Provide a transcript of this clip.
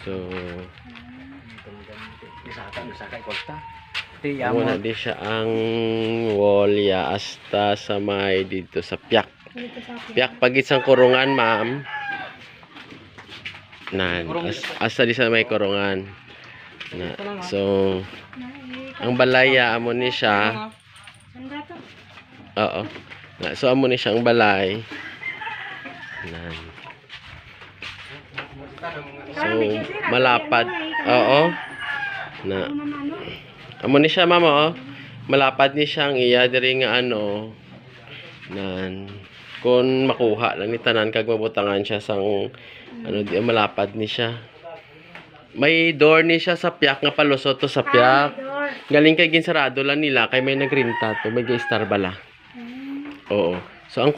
So, muna di siya ang wolya asta sa may dito sa piyak. Piyak pagit sang kurungan, ma'am. Nan, asa di sa may kurungan. Na, so, ang balaya amo ni siya. Oo. Na, so amo ni siya ang balay. Nan. So, malapad. Oo. Na. Amo ni siya, mama, oh. Malapad ni siyang iya diri nga ano. Nan. Kung makuha lang ni tanan kag mabutangan siya sang ano di malapad ni siya. May door ni siya sa piyak nga palusot to sa piyak. Galing kay ginsarado lang nila kay may nagrinta to, may star bala. Oo. So ang